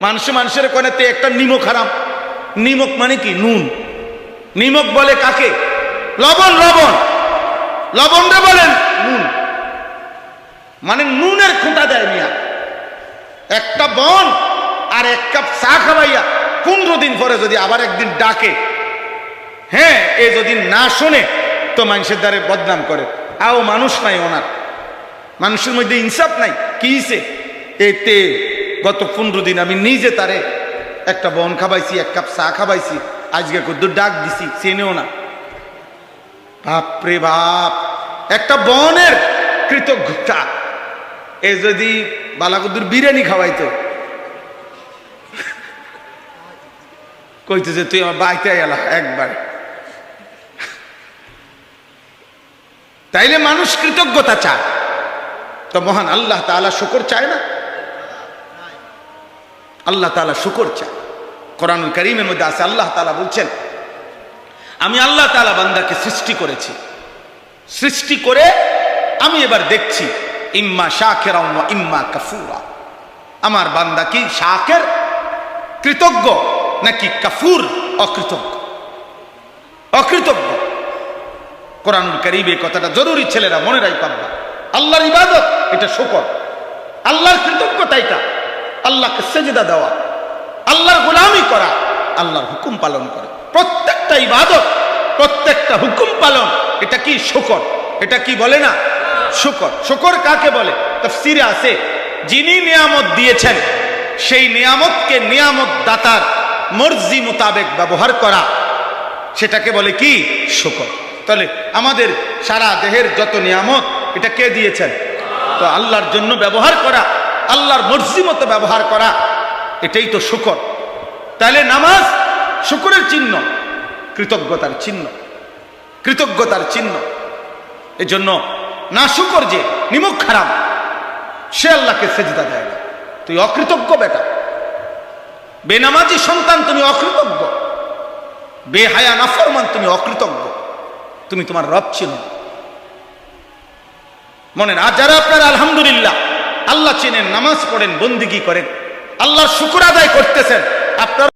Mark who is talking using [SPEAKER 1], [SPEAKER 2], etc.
[SPEAKER 1] মানুষের কোনেতে একটা নিমক হারাম। নিমক মানে কি? নুন। নিমক বলে কাকে? লবণ। লবণ রে বলেন নুন, মানে নুনের খুঁটা দেয় মিয়া। একটা বন আর এক কাপ চা খাওয়াইয়া 15 দিন পরে যদি আবার একদিন ডাকে, হ্যাঁ, এ যদি না শোনে তো মানুষের দ্বারে বদনাম করে। আও মানুষ নাই ওনার, মানুষের মধ্যে ইনসাফ নাই। কি হইছে? এতে গত 15 দিন আমি নিজে তারে একটা বন খাবাইছি, এক কাপ চা খাবাইছি, আজকে কত ডাক দিছি, চেনেও না। বাপরে বাপ, একটা বনের কৃতজ্ঞতা। এ যদি বালাকুদ্দুর বিরিয়ানি খাওয়াইতো, কইতেছে তুই আমার বাইতে এলা একবার। তাইলে মানুষ কৃতজ্ঞতা চায়, তো মহান আল্লাহ তাআলা শুকর চায় না? আল্লাহ তাআলা শুকর চায়। কোরআনুল কারীমের মধ্যে আছে, আল্লাহ তাআলা বলছেন, আমি আল্লাহ তাআলা বান্দাকে সৃষ্টি করেছি, সৃষ্টি করে আমি এবার দেখছি ইম্মা শাকিরা ওয়া ইম্মা কাফুরা। আমার বান্দা কি শাকির কৃতজ্ঞ নাকি কাফুর অকৃতজ্ঞ? অকৃতজ্ঞ। কোরআনুল কারীমে কথাটা জরুরি, ছেলেরা মনে রাখবা। আল্লাহর ইবাদত এটা শুকর, আল্লাহর কৃতজ্ঞতা এটা আল্লাহকে সেজদা দেওয়া, আল্লাহর গোলামি করা, আল্লাহর হুকুম পালন করা। প্রত্যেকটা ইবাদত, প্রত্যেকটা হুকুম পালন, এটা কি? শুকর। এটা কি বলে না? শুকর। শুকর কাকে বলে? তাফসীরে আছে, যিনি নিয়ামত দিয়েছেন সেই নিয়ামতকে নিয়ামত দাতার মর্জি মোতাবেক ব্যবহার করা, সেটাকে বলে কি? শুকর। তাহলে আমাদের সারা দেহের যত নিয়ামত, এটা কে দিয়েছেন? তো আল্লাহর জন্য ব্যবহার করা, আল্লাহর মর্জি মতো ব্যবহার করা, এটাই তো শুকর। তাহলে নামাজ শুকরের চিহ্ন, কৃতজ্ঞতার চিহ্ন, কৃতজ্ঞতার চিহ্ন। এজন্য না শুকর যে নিমক হারাম, সে আল্লাহকে সেজদা দেয় না। তুই অকৃতজ্ঞ বেটা, বেনামাজি সন্তান তুমি অকৃতজ্ঞ, বেহায়া নাফরমান তুমি অকৃতজ্ঞ, তুমি তোমার রব চিনো। মনে না? যারা আপনারা আলহামদুলিল্লাহ আল্লাহ চেনেন, নামাজ পড়েন, বন্দিগি করেন, আল্লাহর শুকর আদায় করতেছেন, আপনার